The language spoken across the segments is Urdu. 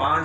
5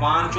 5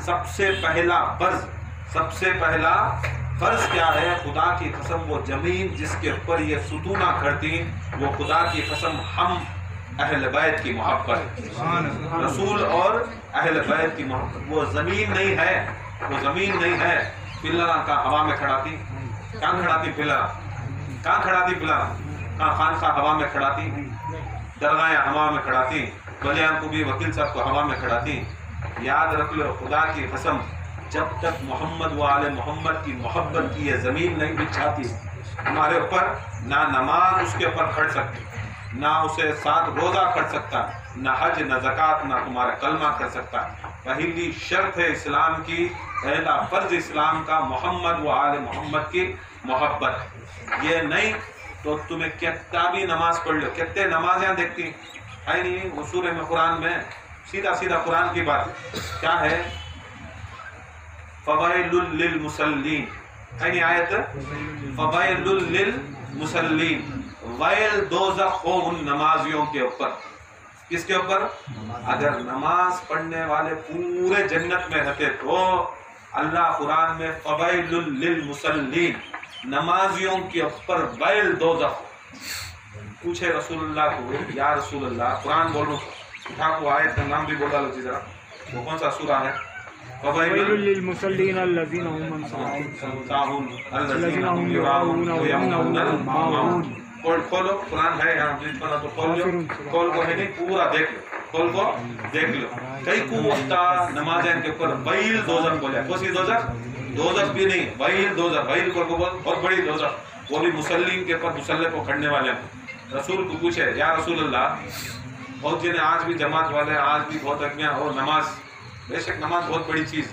سب سے پہلا فرض کیا ہے؟ خدا کی قسم وہ زمین جس کے اوپر یہ ستونہ کھڑتی، وہ خدا کی قسم ہم اہل بیت کی محبت، رسول اور اہل بیت کی محبت۔ وہ زمین نہیں ہے پلرا کا ہوا میں کھڑاتی، کہاں کھڑاتی پلرا؟ کہاں خانقاہ ہوا میں کھڑاتی، درگاہیں ہوا میں کھڑاتی، بلیان کو بھی وکیل صاحب کو ہوا میں کھڑاتی۔ یاد رکھ لو خدا کی قسم جب تک محمد و آل محمد کی محبت کی یہ زمین نہیں بچھاتی ہمارے اوپر، نہ نماز اس کے اوپر کھڑ سکتی، نہ اسے 7 روزہ کھڑ سکتا، نہ حج، نہ زکوٰۃ، نہ تمہارا کلمہ کر سکتا۔ پہلی شرط ہے اسلام کی، پہلا فرض اسلام کا محمد و آل محمد کی محبت۔ یہ نہیں تو تمہیں کتابی نماز پڑھ لو، کتنے نمازیں دیکھتی ہے نہیں وہ سورہ میں قرآن میں سیدھا قرآن کی بات کیا ہے؟ فوائل للمصلین ہے نہیں آیت؟ فوائل للمصلین، ویل دوزخ ہو ان نمازیوں کے اوپر۔ کس کے اوپر؟ اگر نماز پڑھنے والے پورے جنت میں رہتے تو اللہ قرآن میں فوائل للمصلین، نمازیوں کے اوپر ویل دوزخ۔ پوچھے رسول اللہ کو، یا رسول اللہ، قرآن بولو اٹھا کو آیت کا نام بھی بولا لو جی ذرا، وہ کون سا سورہ ہے؟ وَوَيْلٌ لِّلْمُصَلِّينَ الَّذِينَ هُمْ عَنْ صَلَاتِهِمْ الذين هم يراءون ويمنعون الماعون۔ کھولو قرآن ہے یہاں، جس پر تو کھول لو، کھول کو ہے نہیں پورا دیکھ لو، کھول کو دیکھ لو۔ کئی کو وقتا نمازیں کے اوپر ویل دوزخ بولے، کون سی دوزخ؟ دوزخ بھی نہیں، ویل دوزخ، ویل کو بہت بڑی دوزخ، وہ بھی مسلم کے اوپر مسلح کو کھڑنے والے ہیں۔ رسول کو پوچھے یا رسول اللہ، بہت جنے آج بھی جماعت والے آج بھی بہت اگمیاں، اور نماز بے شک نماز بہت بڑی چیز ہے،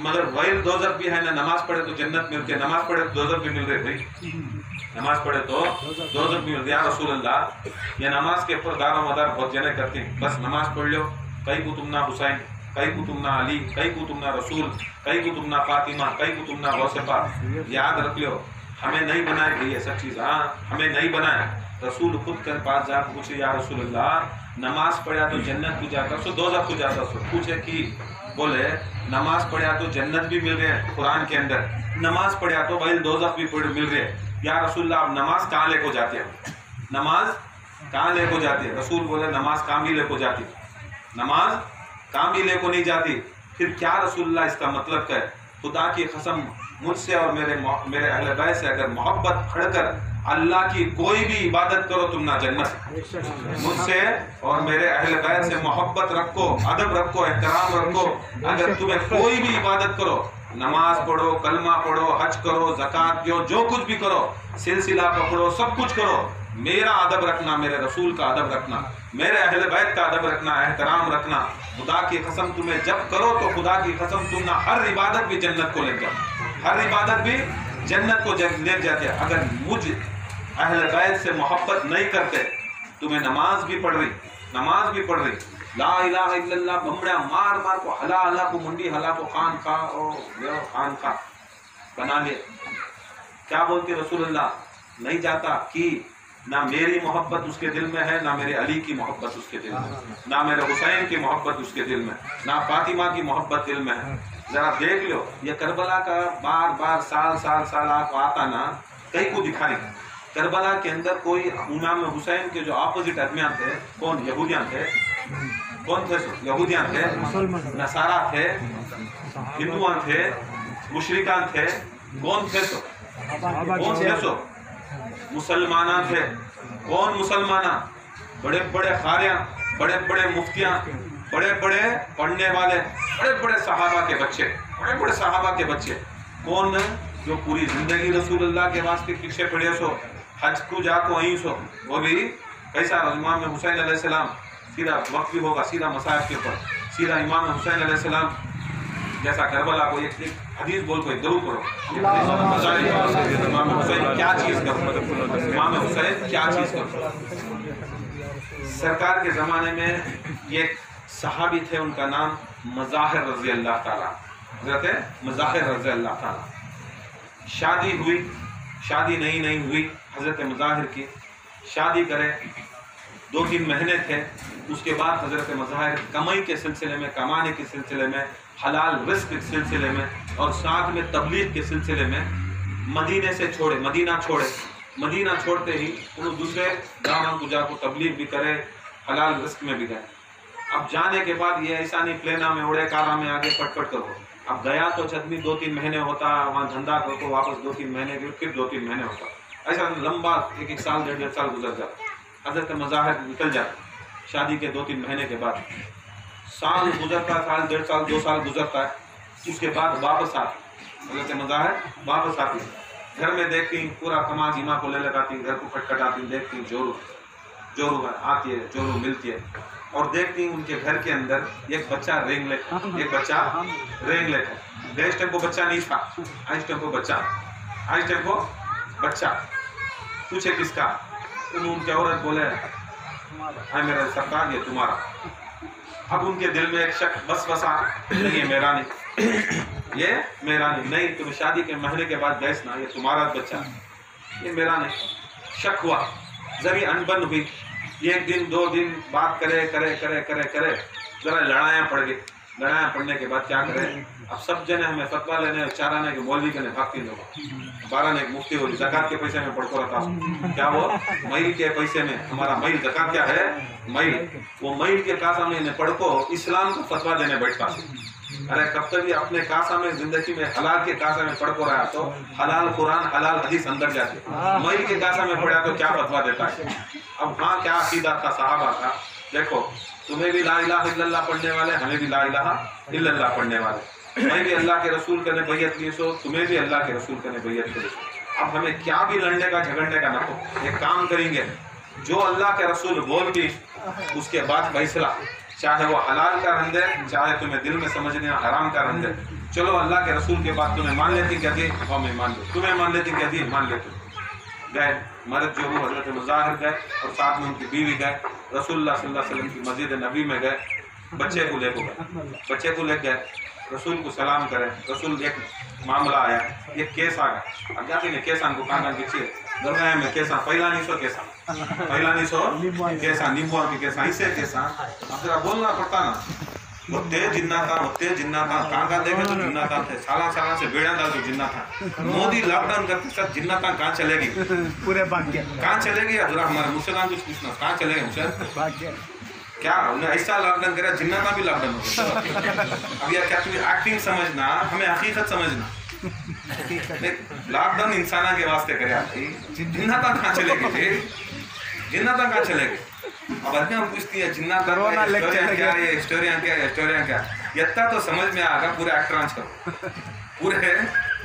مگر ویل دوزخ بھی ہے نا، نماز پڑھے تو جنت ملتی ہے، نماز پڑھے تو دوزخ بھی مل رہے بھائی، نماز پڑھے تو دوزخ بھی مل رہی۔ یا رسول اللہ، یہ نماز کے اوپر دار و مدار بہت جنے کرتے ہیں، بس نماز پڑھ لو، کئی کو تم نہ حسین، کئی کو تم نہ علی، کئی کو تم نہ رسول، کئی کو تم نہ فاطمہ، کئی کو تم نہ غوث پاک۔ یاد رکھ لو ہمیں نہیں بنائے گئی یہ سب چیز، ہاں ہمیں نہیں بنایا۔ رسول خود کے پاس جا کے پوچھے یا رسول اللہ، نماز پڑھا تو جنت بھی جاتا سو دوزخ کو جاتا سو؟ پوچھے کہ بولے نماز پڑھا تو جنت بھی مل رہے ہیں قرآن کے اندر، نماز پڑھا تو بھائی دوزخ بھی مل رہے ہیں۔ یا رسول اللہ آپ نماز کہاں لے کو جاتے ہیں؟ نماز کہاں لے کو جاتی ہے؟ رسول بولے نماز کہاں بھی لے کو جاتی، نماز کہاں بھی لے کو نہیں جاتی۔ پھر کیا رسول اللہ اس کا مطلب کیا ہے؟ خدا کی قسم مجھ سے اور میرے اہل بیت سے اگر محبت کھڑ کر اللہ کی کوئی بھی عبادت کرو تم نہ جنت۔ مجھ سے اور میرے اہل بیت سے محبت رکھو، ادب رکھو، احترام رکھو۔ اگر تمہیں کوئی بھی عبادت کرو، نماز پڑھو، کلمہ پڑھو، حج کرو، زکوٰۃ دو، جو کچھ بھی کرو، سلسلہ پکڑو، سب کچھ کرو، میرا ادب رکھنا، میرے رسول کا ادب رکھنا، میرے اہل بیت کا ادب رکھنا، احترام رکھنا۔ خدا کی قسم تمہیں جب کرو تو خدا کی قسم تم نہ ہر عبادت بھی جنت کو لے جاؤ، ہر عبادت بھی جنت کو لے جاتے۔ اگر مجھ اہل بیت سے محبت نہیں کرتے، تمہیں نماز بھی پڑھ رہی، لا الہ الا اللہ بمڑا مار کو ہلا کو منڈی ہلا کو خان خواہ بنا لے۔ کیا بولتے رسول اللہ؟ نہیں جاتا کہ نہ میری محبت اس کے دل میں ہے، نہ میرے علی کی محبت اس کے دل میں، نہ میرے حسین کی محبت اس کے دل میں، نہ فاطمہ کی محبت دل میں ہے۔ ذرا دیکھ لو یہ کربلا کا بار سال آپ آتا نا، کئی کو دکھا نہیں۔ کربلا کے اندر کوئی امام حسین کے جو اپوزٹ آدمیاں تھے، کون؟ یہودیاں تھے، کون تھے؟ یہودیاں تھے، نصارا تھے، ہندوان تھے، مشرکان تھے، کون تھے سو؟ مسلمانہ تھے۔ کون مسلمانہ؟ بڑے بڑے قاریاں، بڑے بڑے مفتیاں، بڑے بڑے پڑھنے والے، بڑے بڑے صحابہ کے بچے، کون؟ جو پوری زندگی رسول اللہ کے واسطے پیچھے پڑے سو، حج کو جا کو آئیں سو، وہ بھی کیسا؟ امام حسین علیہ السلام، سیدھا وقت بھی ہوگا سیدھا مسائب کے اوپر، سیدھا امام حسین علیہ السلام جیسا کربلا کو ایک حدیث بول کو ضرور کرو، امام حسین کیا چیز کرو، امام حسین کیا چیز کرو۔ سرکار کے زمانے میں ایک صحابی تھے، ان کا نام مظاہر رضی اللہ تعالیٰ، حضرت مظاہر رضی اللہ تعالیٰ۔ شادی ہوئی، شادی نہیں ہوئی حضرت مظاہر کی، شادی کرے 2-3 مہینے تھے، اس کے بعد حضرت مظاہر کمائی کے سلسلے میں، کمانے کے سلسلے میں حلال رزق کے سلسلے میں اور ساتھ میں تبلیغ کے سلسلے میں مدینے سے چھوڑے، مدینہ چھوڑتے ہی انہوں دوسرے گاؤں کو جا کو تبلیغ بھی کرے، حلال رزق میں بھی گئے۔ اب جانے کے بعد یہ ایسا نہیں پلینا میں اڑے کارا میں آگے پٹ پٹ کرو، اب گیا تو آدمی 2-3 مہینے ہوتا، وہاں دھندا کر کو واپس 2-3 مہینے کے پھر 2-3 مہینے ہوتا، ایسا لمبا 1 سال 1.5 سال گزر جاتا۔ حضرت مظاہر نکل جاتا شادی کے 2-3 مہینے کے بعد، سال گزرتا، سال 1.5 سال 2 سال گزرتا ہے، اس کے بعد واپس آتی حضرت مظاہر، واپس آتی گھر میں دیکھتی پورا کما جیما کو لے لگاتی، گھر کو کھٹکھٹاتی، دیکھتی جورو آتی ہے، جورو ملتی ہے، اور دیکھتی ان کے گھر کے اندر ایک بچہ رینگ لیتا ہے۔ بیس ٹائم کو بچہ نہیں تھا، آئس ٹائم کو بچہ پوچھے کس کا، ان کے عورت بولے اے میرا سرکار یہ تمہارا۔ اب ان کے دل میں ایک شک بس بسا، نہیں یہ میرا نہیں، تم شادی کے مہینے کے بعد گئے نا، یہ تمہارا بچہ، یہ میرا نہیں۔ شک ہوا، ذری انبن ہوئی، 1 دن 2 دن بات کرے ذرا لڑائیاں پڑ گئی۔ لڑائیاں پڑنے کے بعد کیا کرے، اب سب جنے ہمیں فتوا لینے چارانے کے مولوی کے بھاگتی لوگ، 12 نے ایک مفتی ہوئی، زکات کے پیسے میں پڑھتا رہتا، کیا وہ میل کے پیسے میں، ہمارا میل زکات کیا ہے، میل، وہ میل کے کاسا میں انہیں پڑھ کو اسلام کو فتوا دینے بیٹھتا۔ ارے کب تک بھی اپنے کاسا میں زندگی میں حلال کے کاسا میں پڑھ کو رہا تو حلال قرآن حلال حدیث اندر جاتے، میل کے کاسا میں پڑھا تو کیا فتوا دیتا ہے۔ اب ہاں کیا عقیدہ تھا صحابہ کا، دیکھو تمہیں بھی لا الہ الا اللہ پڑھنے والے، ہمیں بھی لا الہ الا اللہ پڑھنے والے، میں بھی اللہ کے رسول کرنے بیعت لی سو، تمہیں بھی اللہ کے رسول کرنے بیعت لی سو۔ اب ہمیں کیا بھی لڑنے کا جھگڑنے کا نہ ہو، ایک کام کریں گے، جو اللہ کے رسول بول دی اس کے بعد فیصلہ، چاہے وہ حلال کا رہندے، چاہے تمہیں دل میں سمجھنے حرام کا رہندے، چلو اللہ کے رسول کے بعد تمہیں مان لیتی کیا دی، میں مان لوں، تمہیں مان لیتی کیا دی، مان لیتے۔ گئے مرد جو وہ حضرت مظاہر گئے اور ساتھ میں ان کی بیوی گئے، رسول اللہ صلی اللہ علیہ وسلم کی مسجد نبی میں گئے، بچے کو لے گئے، رسول کو سلام کرے، رسول ایک معاملہ آیا، ایک کیس آ گیا، اب جاتے ہیں کیسان کو کہاں کچھ درگاہ میں کیسان، پہلا نہیں سو کیسان نیمبو کی کیسان، اسے کیسان، اب ذرا بولنا پڑتا نا، ہوتے جناتا کہاں دیکھے تو جناتا تھے، سالہ سے بیڑیاں ڈال تو جناتا، مودی لاک ڈاؤن کرتے سب جناتا کہاں چلے گی، پورے بھاگ گیا، کہاں چلے گی، ذرا ہمارے مسلمان کچھ پوچھنا، کہاں چلے گئے مسلمان، بھاگ گیا، کیا انہیں ایسا لاک ڈاؤن کرا، جناتا بھی لاک ڈاؤن ہو گیا۔ اب یہ کیا تمہیں ایکٹنگ سمجھنا، ہمیں حقیقت سمجھنا، لاک ڈاؤن انسانہ کے واسطے کریا تھی، جناتا کہاں چلے گی تھے، جناتا کہاں چلے گی۔ اب آدمی ہم پوچھتی ہے جناتا کیا، یہ ہسٹوریاں کیا، یتا تو سمجھ میں آگا، پورے ایکٹرانس کرو، پورے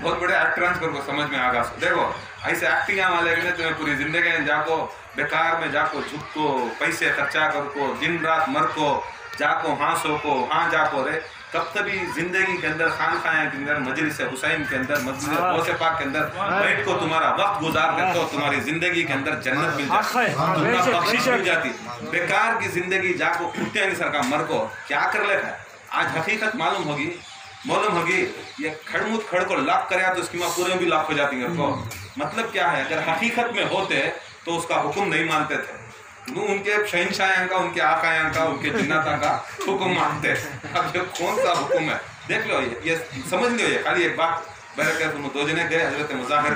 بہت بڑے ایکٹرانس کرو سمجھ میں آگا۔ دیکھو ایسے ایکٹنگاں والے نے تمہیں پوری زندگی جا کو بیکار میں جا کو جھک کو پیسے خرچہ کر کو دن رات مر کو جا کو ہانسو کو ہاں جا کو رہے، کب تبھی زندگی کے اندر خانقاہیں کے اندر مجلس حسین کے اندر مسجد غوث پاک کے اندر بیٹھ کو تمہارا وقت گزار کر تو تمہاری زندگی کے اندر جنت مل جاتی، تمہارا بخشش مل جاتی۔ بیکار کی زندگی جا کو کتے نہیں سرکا مر کو کیا کر لے ہے۔ آج حقیقت معلوم ہوگی یہ کھڑموت کھڑ کو لاک کریا تو اس کی ماں پورے بھی لاک ہو جاتی ہیں کو۔ مطلب کیا ہے، اگر حقیقت میں ہوتے تو اس کا حکم نہیں مانتے تھے، ان کے شہنشاہ کا، ان کے آقا کا، ان کے جناتا کا حکم مانتے۔ اب یہ کون سا حکم ہے دیکھ لو، یہ سمجھ لو، یہ خالی ایک بات برکت تم 2 جنے گئے، حضرت مظاہر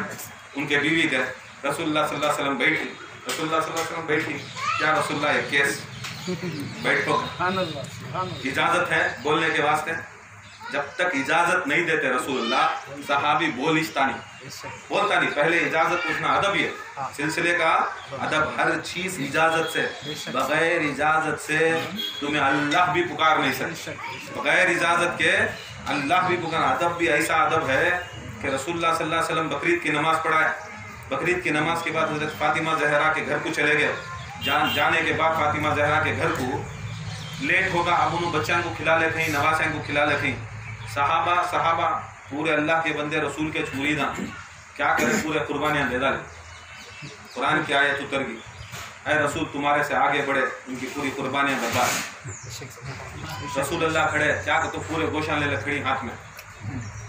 ان کے بیوی گئے، رسول اللہ صلی اللہ علیہ وسلم بیٹھی، کیا رسول اللہ یہ کیس بیٹھو، اجازت ہے بولنے کے واسطے، جب تک اجازت نہیں دیتے رسول اللہ صحابی بولتا نہیں، پہلے اجازت پوچھنا ادب ہے، سلسلے کا ادب، ہر چیز اجازت سے، بغیر اجازت سے تمہیں اللہ بھی پکار نہیں سکتے، بغیر اجازت کے اللہ بھی پکار۔ ادب بھی ایسا ادب ہے کہ رسول اللہ صلی اللہ علیہ وسلم بقرعید کی نماز پڑھائے، بقرعید کی نماز کے بعد حضرت فاطمہ زہرا کے گھر کو چلے گئے، جانے کے بعد فاطمہ زہرا کے گھر کو لیٹ ہوگا، اب انہوں بچوں کو کھلا لیتے ہیں، نواسیں کو کھلا لیتے ہیں، صحابہ پورے اللہ کے بندے رسول کے مرید ہیں، کیا کرے پورے قربانیاں دے ڈالے، قرآن کی آیت اتر گئی، اے رسول تمہارے سے آگے بڑھے، ان کی پوری قربانیاں برباد۔ رسول اللہ کھڑے، کیا کہ تو پورے گوشاں لے لے کھڑی ہاتھ میں،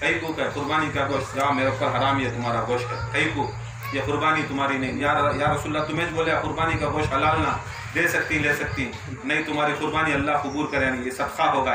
کئی کو کہ قربانی کا گوشت جاؤ میرے اوپر حرام ہے تمہارا گوشت ہے، کئی کو یہ قربانی تمہاری نہیں، یا رسول اللہ تمہیں بولے قربانی کا گوشت حلال نہ دے سکتی لے سکتی نہیں، تمہاری قربانی اللہ قبول کرے نہیں، یہ صدقہ ہوگا،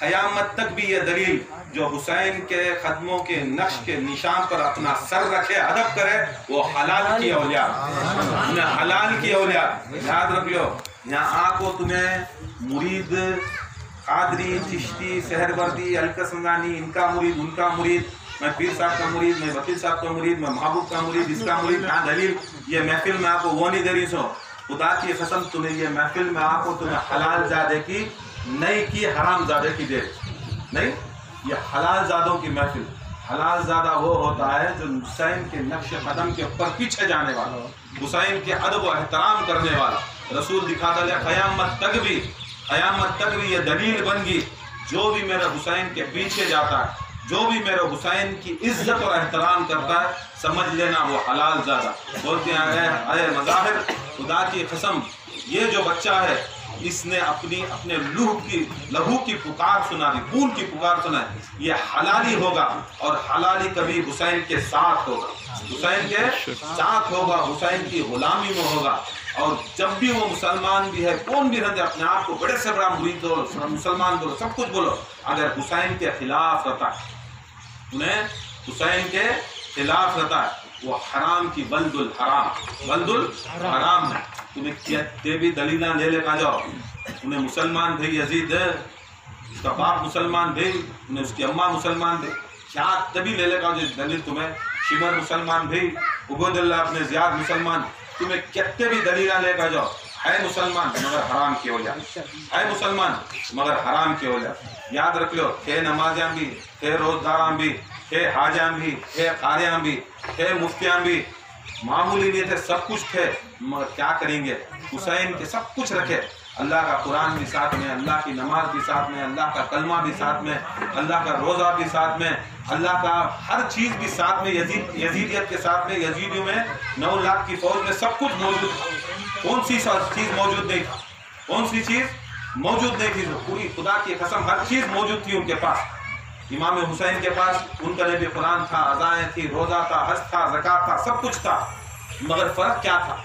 قیامت تک بھی یہ دلیل جو حسین کے قدموں کے نقش کے نشان پر اپنا سر رکھے ادب کرے وہ حلال کی اولیاء، انہیں حلال کی اولیاء یاد رکھ لو۔ یہاں آکو تمہیں مرید قادری، چشتی، سہروردی، الکسنگانی، ان کا مرید، ان کا مرید، میں پیر صاحب کا مرید، میں وکیل صاحب کا مرید، میں محبوب کا مرید، اس کا مرید، کہاں دلیل؟ یہ محفل میں آپ کو وہ نہیں دے رہی سو، خدا کی قسم تمہیں یہ محفل میں آپ کو تمہیں حلال زادے کی نہیں کی حرام زادے کی دے نہیں، یہ حلال زادوں کی محفل۔ حلال زادہ وہ ہوتا ہے جو حسین کے نقش قدم کے اوپر پیچھے جانے والا، حسین کے ادب و احترام کرنے والا۔ رسول دکھاتا ہے قیامت تک بھی یہ دلیل بن گئی، جو بھی میرے حسین کے پیچھے جاتا ہے، جو بھی میرے حسین کی عزت اور احترام کرتا ہے، سمجھ لینا وہ حلال زادہ۔ بولتے ہیں اے مظاہر، خدا کی قسم یہ جو بچہ ہے اس نے اپنے لہو کی پکار سنا دی، خون کی پکار سنا ہے، یہ حلالی ہوگا اور حلالی کبھی حسین کے ساتھ ہوگا، حسین کے ساتھ ہوگا، حسین کی غلامی میں ہوگا۔ اور جب بھی وہ مسلمان بھی ہے، کون بھی رہتے اپنے آپ کو بڑے سے بڑا مرید بولو، مسلمان بولو، سب کچھ بولو، اگر حسین کے خلاف رہتا ہے، انہیں حسین کے خلاف رہتا ہے، وہ حرام کی بلد الحرام ہے۔ تمہیں کہتے بھی دلیلہ لے لے کہا جاؤ، انہیں مسلمان بھی یزید ہے، اس کا باپ مسلمان بھی، انہیں اس کی اماں مسلمان بھی، کیا تبھی لے لے کہا جو دلیل تمہیں شمر مسلمان بھی، عبید اللہ ابن زیاد مسلمان، تمہیں کہتے بھی دلیلہ لے کہا جاؤ، ہے مسلمان مگر حرام کی وجہ، ہے مسلمان مگر حرام کی وجہ۔ یاد رکھ لو، ہے نمازیاں بھی، ہے روزداراں بھی، ہے حاجاں بھی، ہے قاریاں بھی، ہے مفتیاں بھی، معمولی نہیں تھے، سب کچھ تھے، مگر کیا کریں گے؟ حسین کے سب کچھ رکھے، اللہ کا قرآن بھی ساتھ میں، اللہ کی نماز بھی ساتھ میں، اللہ کا کلمہ بھی ساتھ میں، اللہ کا روزہ بھی ساتھ میں، اللہ کا ہر چیز بھی ساتھ میں، یزیدیت کے ساتھ میں، یزیدیوں میں 9 لاکھ کی فوج میں سب کچھ موجود تھا۔ کون سی چیز موجود نہیں تھا؟ کون سی چیز موجود نہیں تھی؟ پوری خدا کی قسم ہر چیز موجود تھی ان کے پاس۔ امام حسین کے پاس ان کا نبی قرآن تھا، اذائیں تھی، روزہ تھا، حج تھا، زکوٰۃ تھا، سب کچھ تھا، مگر فرق کیا تھا؟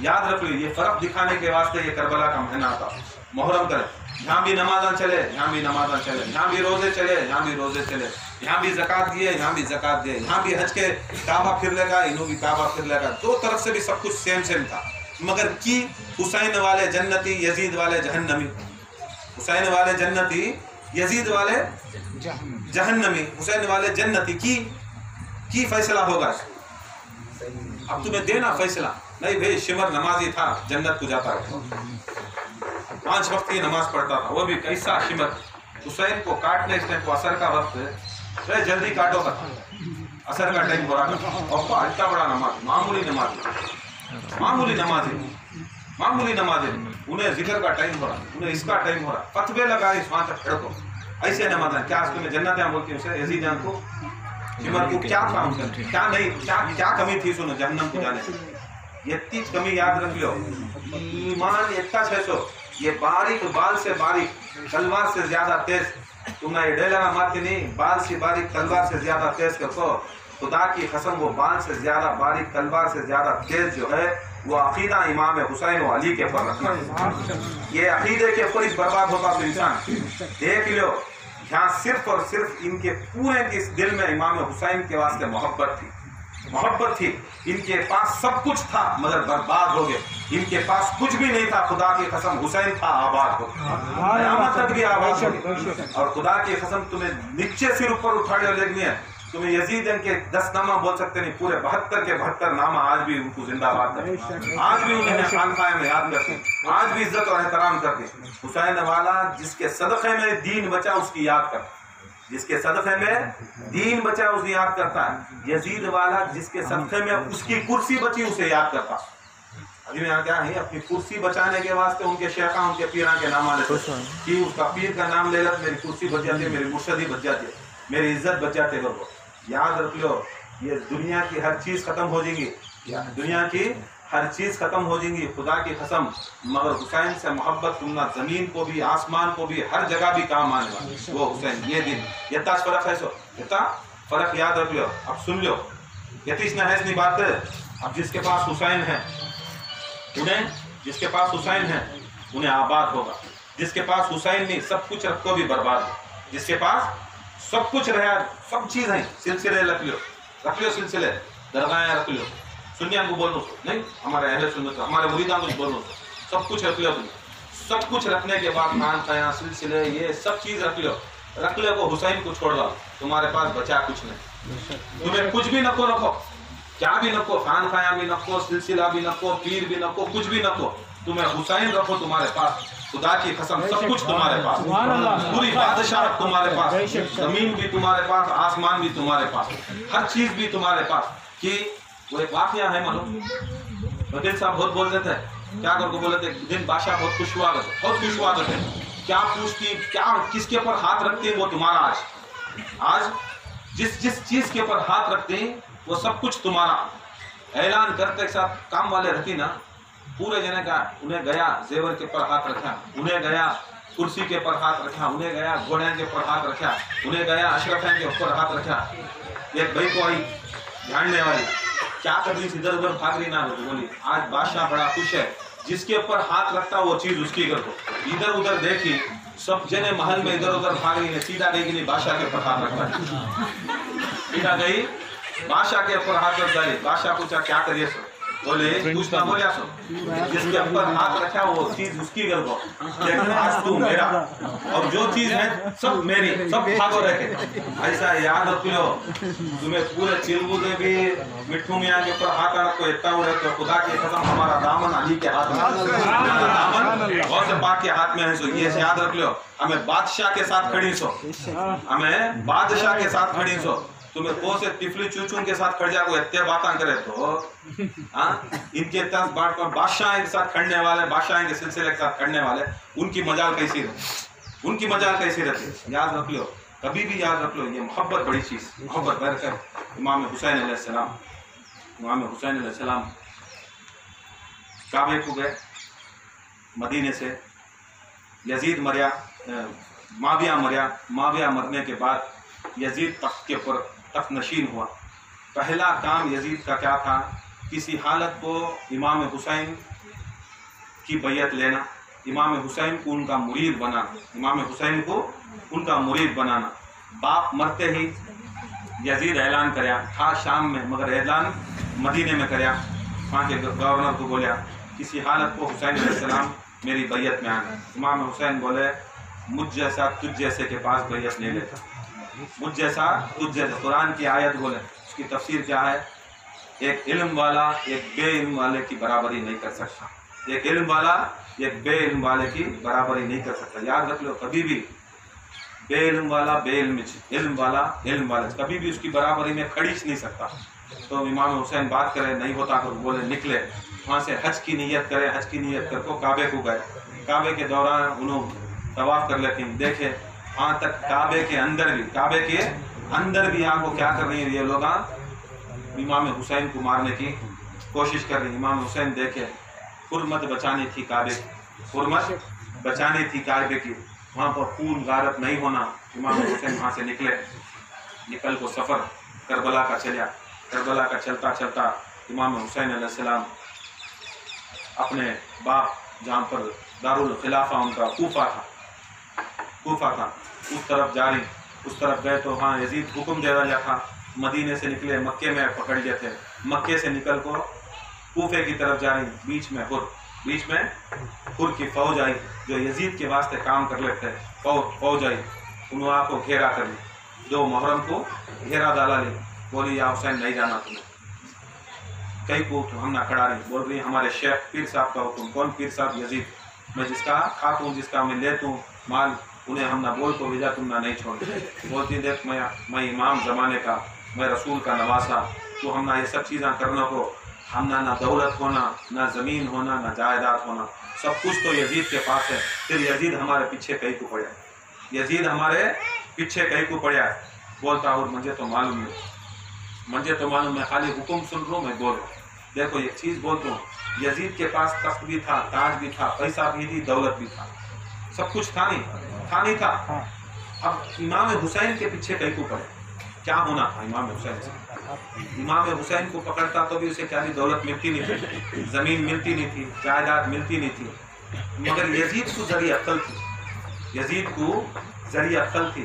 یاد رکھ لو، یہ فرق دکھانے کے واسطے یہ کربلا کا مہینہ تھا۔ محرم کرے، یہاں بھی نمازاں چلے، یہاں بھی نمازاں چلے، یہاں بھی روزے چلے، یہاں بھی روزے چلے، یہاں بھی زکوٰۃ دیے، یہاں بھی زکوٰۃ دیے، یہاں بھی حج کے کعبہ پھر لے گا، انہوں بھی کعبہ پھر لے گا، دو طرف سے بھی سب کچھ سیم تھا، مگر کی حسین والے جنتی، یزید والے جہنمی، حسین والے جنتی، یزید والے جہنمی، حسین والے جنتی کی فیصلہ ہوگا۔ اب تمہیں دینا فیصلہ نہیں بھائی، شمر نمازی تھا، جنت کو جاتا ہے، 5 وقت کی نماز پڑھتا تھا، وہ بھی کیسا شمر، حسین کو کاٹنے اس نے کو اثر کا وقت ہے، جلدی کاٹو گا، اثر کا ٹائم ہو رہا تھا، اور اتنا بڑا نماز، معمولی نماز، انہیں ذکر کا ٹائم ہو رہا، انہیں اس کا ٹائم ہو رہا، فتوے لگا اس وہاں تک کھڑکو، ایسے نماز ہیں، کیا اس میں جنتیں بولتی ہیں اسے، یزیدیان کو، شمر کو کیا تھا ان کا، کیا نہیں، کیا کمی تھی سنو جہنم کو جانے سے؟ یہ تیز کمی یاد رکھ لو، ایمان اتنا چھو، یہ باریک بال سے باریک تلوار سے زیادہ تیز، تم نے ڈیلر مارتی نہیں، بال سے باریک تلوار سے زیادہ تیز کرو، خدا کی قسم وہ بال سے زیادہ باریک تلوار سے زیادہ تیز جو ہے وہ عقیدہ امام حسین و علی کے پر رکھنا ہے۔ یہ عقیدے کے اوپر اس برباد ہوتا تو انسان دیکھ لو، یہاں صرف اور صرف ان کے پورے اس دل میں امام حسین کے واسطے محبت تھی، ان کے پاس سب کچھ تھا مگر برباد ہو گئے، ان کے پاس کچھ بھی نہیں تھا، خدا کی قسم حسین تھا آباد ہو گیا، قیامت تک بھی آباد ہو گیا، اور خدا کی قسم تمہیں نیچے سر اوپر اٹھاڑے لگنی ہے، تمہیں یزید ان کے 10 نامہ بول سکتے نہیں، پورے 72 کے 72 نامہ آج بھی ان کو زندہ باد کرتے، آج بھی انہیں خانقاہ میں یاد کرتے، آج بھی عزت اور احترام کرتے۔ حسین والا جس کے صدقے میں دین بچا اس کی یاد کرتا، جس کے صدقے میں دین بچا اسے یاد کرتا ہے، یزید والا جس کے صدقے میں اس کی کرسی بچی اسے یاد کرتا۔ ابھی میں کیا ہے اپنی کرسی بچانے کے واسطے ان کے شیخاں ان کے پیراں کے نام لیتے کہ اس کا پیر کا نام لے لے میری کرسی بچ جاتی ہے، میری مرشدی بچ جاتی ہے، میری عزت بچ جاتی ہے۔ لوگوں یاد رکھ لو، یہ دنیا کی ہر چیز ختم ہو جائے گی، دنیا کی ہر چیز ختم ہو جائیں گی، خدا کی قسم، مگر حسین سے محبت تمنا زمین کو بھی آسمان کو بھی ہر جگہ بھی کام آنے والا وہ حسین۔ یہ دن اتنا فرق ہے، سو اتنا فرق یاد رکھ لو۔ اب سن لو، یتیش نہ ہے اتنی بات ہے، اب جس کے پاس حسین ہے جس کے پاس حسین ہے انہیں آباد ہوگا، جس کے پاس حسین نہیں سب کچھ رکھو بھی برباد ہو۔ جس کے پاس سب کچھ رہا، سب چیز ہیں، سلسلے رکھ لو سلسلے، درگاہیں رکھ لو، سنیاں کو بولو نہیں، ہمارے اہل سنت ہمارے مریدان کو بولو، سب کچھ رکھ لو تم، سب کچھ رکھنے کے بعد خان خیاں سلسلے یہ سب چیز رکھ لو کو حسین کو چھوڑ دو، تمہارے پاس بچا کچھ نہیں، تمہیں کچھ بھی نکو رکھو، کیا بھی نکو، خان خیاں بھی نکو، سلسلہ بھی نکو، پیر بھی نکو، کچھ بھی نکو، تمہیں حسین رکھو تمہارے پاس، خدا کی قسم سب کچھ تمہارے پاس، پوری بادشاہ تمہارے پاس، زمین بھی تمہارے پاس، آسمان بھی تمہارے پاس، ہر چیز بھی تمہارے پاس۔ کہ وہ ایک واقعہ ہے معلوم، وکیل صاحب بہت بولتے تھے، کیا کر کو بولے تھے، دن بادشاہ بہت خوش ہوا کرتے، کیا پوچھتی، کیا کس کے اوپر ہاتھ رکھتے ہیں وہ تمہارا، آج جس چیز کے اوپر ہاتھ رکھتے ہیں وہ سب کچھ تمہارا، اعلان کرتے ایک ساتھ کام والے رہتی نا، پورے جنے کا انہیں گیا زیور کے پر ہاتھ رکھا، انہیں گیا کرسی کے پر ہاتھ رکھا، انہیں گیا گھوڑے کے پر ہاتھ رکھا، انہیں گیا اشرفین کے اوپر ہاتھ رکھا۔ ایک بھائی کو آئی جاننے والی، کیا کر رہی ادھر ادھر بھاگ رہی، نہ بولی آج بادشاہ بڑا خوش ہے، جس کے اوپر ہاتھ رکھتا وہ چیز اس کی کر دو۔ ادھر ادھر دیکھی سب جنے محل میں ادھر ادھر بھاگ رہی ہے، سیدھا گئی کہ نہیں بادشاہ کے اوپر ہاتھ رکھتا، سیدھا گئی بادشاہ کے اوپر ہاتھ رکھ ڈالی۔ بادشاہ پوچھا کیا کریے سو، بولے کچھ نہ بولیا سو، جس کے اوپر ہاتھ رکھا وہ چیز اس کی کر دو، آج تو میرا اور جو چیز ہے سب میری، سب بھاگو رکھے۔ ایسا یاد رکھ لو، تمہیں پورے چلگو دے بھی مٹھو میاں کے اوپر ہاتھ رکھو، اتنا ہو رہے تو خدا کی قسم ہمارا دامن علی کے ہاتھ میں، دامن غوث پاک کے ہاتھ میں ہے، سو یہ یاد رکھ لو، ہمیں بادشاہ کے ساتھ کھڑی سو، ہمیں بادشاہ کے ساتھ کھڑی سو۔ تمہیں کون سے ٹفلی چوچون کے ساتھ کھڑ جا کو اتنے باتاں کرے تو ان کے تاس بات پر بادشاہ کے ساتھ کھڑنے والے، بادشاہ کے سلسلے کے ساتھ کھڑنے والے، ان کی مجال کیسی رہتی، ان کی مجال کیسی رہتی، یاد رکھ لو، کبھی بھی یاد رکھ لو، یہ محبت بڑی چیز، محبت بہر کر۔ امام حسین علیہ السلام، امام حسین علیہ السلام کعبے کو گئے مدینے سے، یزید مریا، معاویہ مرنے کے بعد یزید تخت کے اوپر تخت نشین ہوا۔ پہلا کام یزید کا کیا تھا، کسی حالت کو امام حسین کی بیعت لینا، امام حسین کو ان کا مرید بنانا، امام حسین کو ان کا مرید بنانا۔ باپ مرتے ہی یزید اعلان کریا تھا شام میں، مگر اعلان مدینے میں کریا، وہاں کے گورنر کو بولیا کسی حالت کو حسین علیہ السلام میری بیعت میں آنا۔ امام حسین بولے مجھ جیسا تجھ جیسے کے پاس بیعت نہیں لیتا، مجھ جیسا تجھ جیسا۔ قرآن کی آیت بولے، اس کی تفسیر کیا ہے، ایک علم والا ایک بے علم والے کی برابری نہیں کر سکتا، ایک علم والا ایک بے علم والے کی برابری نہیں کر سکتا۔ یاد رکھ لو، کبھی بھی بے علم والا بے علم، علم والا علم والا کبھی بھی اس کی برابری میں کھڑیچ نہیں سکتا۔ تو امام حسین بات کرے نہیں ہوتا تو بولے نکلے وہاں سے، حج کی نیت کرے، حج کی نیت کر کو کعبے کو گئے۔ کعبے کے دوران انہوں طواف کر لیتے ہیں، دیکھے وہاں تک کعبے کے اندر بھی آپ کو کیا کر رہی ہیں یہ لوگ، امام حسین کو مارنے کی کوشش کر رہی ہیں۔ امام حسین دیکھے حرمت بچانی تھی کعبے کی، حرمت بچانی تھی کعبے کی، وہاں پر خون غارت نہیں ہونا۔ امام حسین وہاں سے نکل کو سفر کربلا کا چلیا۔ کربلا کا چلتا چلتا امام حسین علیہ السلام اپنے باپ جہاں پر دارالخلافہ ان کا کوفہ تھا، اس طرف جاری، اس طرف گئے تو وہاں یزید حکم دے رہا تھا، مدینے سے نکلے مکے میں پکڑ لیے تھے، مکے سے نکل کو کوفے کی طرف جاری، بیچ میں حر کی فوج آئی جو یزید کے واسطے کام کر لیتے، فوج آئی، انہوں آپ کو گھیرا کر لی، 2 محرم کو گھیرا ڈالا لی، بولی یا حسین نہیں جانا تمہیں، کئی کو ہم نہ کھڑا رہی، بول رہی ہمارے شیخ پیر صاحب کا حکم۔ کون پیر صاحب؟ یزید، میں جس کا کھاتا ہوں، جس کا میں لیتا ہوں مال، انہیں ہم نہ بول کو بھیجا، تم نہ نہیں چھوڑ۔ بولتی دیکھ میں امام زمانے کا، میں رسول کا نواسا، تو ہم نہ یہ سب چیزیں کرنا کو، ہم نہ دولت ہونا، نہ زمین ہونا، نہ جائیداد ہونا، سب کچھ تو یزید کے پاس ہے۔ پھر یزید ہمارے پیچھے کہیں کو پڑیا، یزید ہمارے پیچھے کہیں کو پڑیا۔ بولتا اور مجھے تو معلوم نہیں، میں خالی حکم سن رہا ہوں، میں بول رہا ہوں۔ دیکھو ایک چیز بولتا ہوں، یزید کے پاس تخت بھی تھا، تاج بھی تھا، پیسہ بھی تھی، دولت بھی تھا، سب کچھ تھا نہیں تھا۔ اب امام حسین کے پیچھے کہیں کو پڑے، کیا ہونا تھا امام حسین سے؟ امام حسین کو پکڑتا تو بھی اسے کیا دولت ملتی نہیں تھی، زمین ملتی نہیں تھی، جائیداد ملتی نہیں تھی، مگر یزید کو ذریعہ عقل تھی،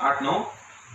8-9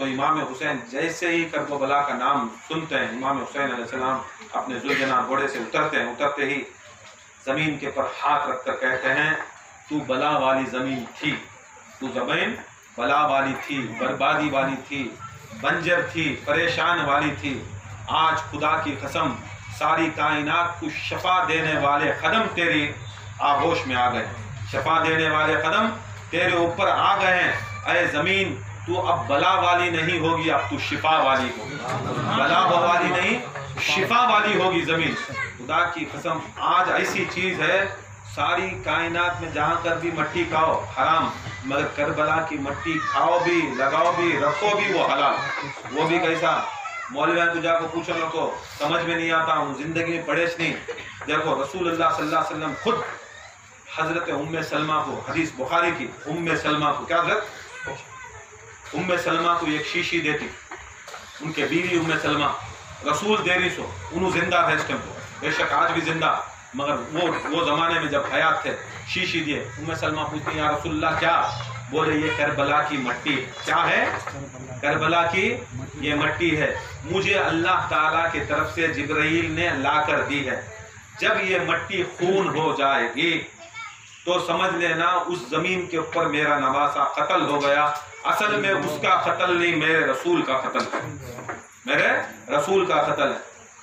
تو امام حسین جیسے ہی کربلا کا نام سنتے ہیں، امام حسین علیہ السلام اپنے ذوالجناح گھوڑے سے اترتے ہیں، اترتے ہی زمین کے پر ہاتھ رکھ کر کہتے ہیں تو بلا والی زمین تھی، تو زمین بلا والی تھی، بربادی والی تھی، بنجر تھی، پریشان والی تھی، آج خدا کی قسم ساری کائنات کو شفا دینے والے قدم تیری آغوش میں آ گئے، شفا دینے والے قدم تیرے اوپر آ گئے ہیں، اے زمین تو اب بلا والی نہیں ہوگی، اب تو شفا والی ہوگی، بلا والی نہیں شفا والی ہوگی زمین۔ خدا کی قسم آج ایسی چیز ہے ساری کائنات میں جہاں کر بھی مٹی کھاؤ حرام، مگر کربلا کی مٹی کھاؤ بھی، لگاؤ بھی، رکھو بھی، وہ حلال۔ وہ بھی کیسا؟ مولویان کو جا کو پوچھو نہ کو سمجھ میں نہیں آتا ہوں، زندگی میں پڑھے نہیں۔ دیکھو رسول اللہ صلی اللہ علیہ وسلم خود حضرت ام سلمہ کو، حدیث بخاری کی، ام سلمہ کو کیا حضرت ام سلمہ کو ایک شیشی دیتی، ان کے بیوی ام سلمہ، رسول دے رہی سو، انہوں زندہ تھے اس ٹائم کو، بے شک آج بھی زندہ، مگر وہ زمانے میں جب حیات تھے شیشی دیے۔ ام سلمہ پوچھتی ہیں یا رسول اللہ کیا؟ بولے یہ کربلا کی مٹی کیا ہے؟ کربلا کی یہ مٹی ہے، مجھے اللہ تعالیٰ کی طرف سے جبرائیل نے لا کر دی ہے، جب یہ مٹی خون ہو جائے گی تو سمجھ لینا اس زمین کے اوپر میرا نواسا قتل ہو گیا۔ اصل میں اس کا قتل نہیں، میرے رسول کا قتل ہے، میرے رسول کا قتل ہے۔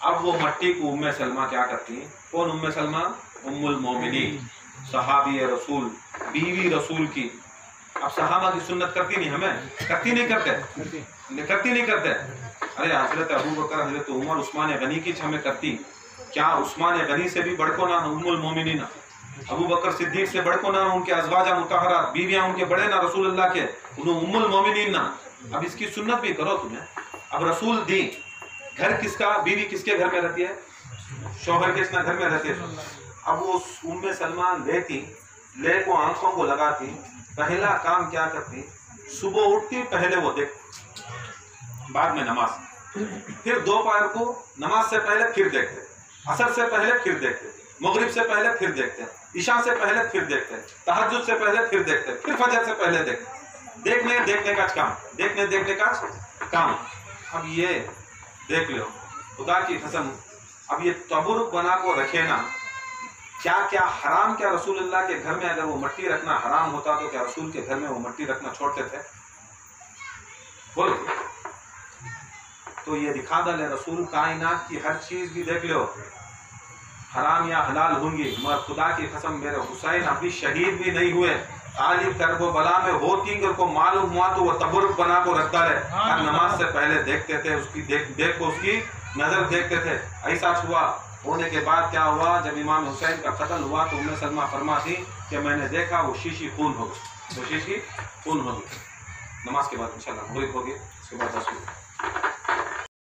اب وہ مٹی کو ام سلمہ کیا کرتی ہیں؟ کون ام سلمہ؟ ام المومنین، صحابی رسول، بیوی رسول کی۔ اب صحابہ کی سنت کرتی نہیں، ہمیں کرتی نہیں کرتے۔ ارے حضرت ابو بکر، حضرت عمر، عثمان غنی کی ہمیں کرتی، کیا عثمان غنی سے بھی بڑھ کو نہ ام المومنین؟ ابو بکر صدیق سے بڑھ کو نہ ان کے ازواج مطہرات، بیویاں ان کے بڑے نہ رسول اللہ کے، انہوں ام المومنین نہ۔ اب اس کی سنت بھی کرو تمہیں۔ اب رسول دی، گھر کس کا؟ بیوی کس کے گھر میں رہتی ہے؟ شوہر کس کا گھر میں رہتی ہے؟ اب وہ ام سلمہ لیتی، لے کو آنکھوں کو لگاتی، پہلا کام کیا کرتی؟ صبح اٹھتی پہلے وہ دیکھتی، بعد میں نماز، پھر دوپہر کو نماز سے پہلے پھر دیکھتے، عصر سے پہلے پھر دیکھتے، مغرب سے پہلے پھر دیکھتے، عشاء سے پہلے پھر دیکھتے، تہجد سے پہلے پھر دیکھتے، پھر فجر سے پہلے دیکھتے۔ دیکھنے کا کام، دیکھنے کا کام۔ اب یہ دیکھ لو خدا کی قسم، اب یہ تبرک بنا کو رکھے نا، کیا حرام؟ کیا رسول اللہ کے گھر میں اگر وہ مٹی رکھنا حرام ہوتا تو کیا رسول کے گھر میں وہ مٹی رکھنا چھوڑتے تھے؟ بولو۔ تو یہ دکھا دے رسول کائنات کی ہر چیز بھی دیکھ لو، حرام یا حلال ہوں گی، مگر خدا کی قسم میرے حسین ابھی شہید بھی نہیں ہوئے، خالی کربلا میں ہوتی اگر کو معلوم ہوا تو وہ تبرک بنا کو رکھتا ہے، ہر نماز سے پہلے دیکھتے تھے، اس کی دیکھ کو اس کی نظر دیکھتے تھے۔ ایسا ہوا، ہونے کے بعد کیا ہوا؟ جب امام حسین کا قتل ہوا تو ام سلمہ فرماتی کہ میں نے دیکھا وہ شیشی خون ہو گئی، وہ شیشی خون ہو گئی۔ نماز کے بعد انشاءاللہ مغرب ہوگی، اس کے بعد 10 بجے